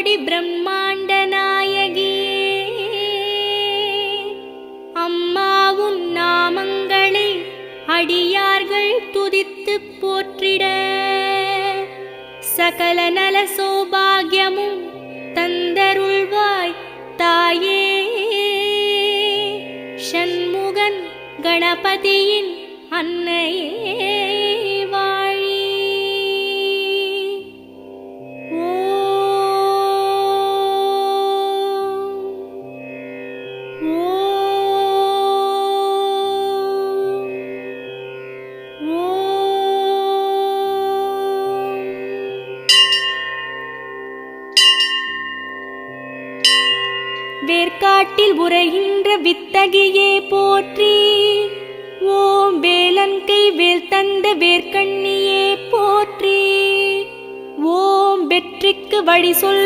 கோடி பிரம்மாண்ட நாயகியே, அம்மாவுன் நாமங்களை அடியார்கள் துதித்து போற்றிட சகல நல சௌபாகியமும் தந்தருள்வாய் தாயே. ஷண்முகன் கணபதியின் அன்னையே வாழி. வேர்க்காட்டில் உரைகின்ற வித்தகியே போற்றி. ஓம் வேலன்கை வேல் தந்த வேர்க்கண்ணியே போற்றி. ஓம் வெற்றிக்கு வழி சொல்லும்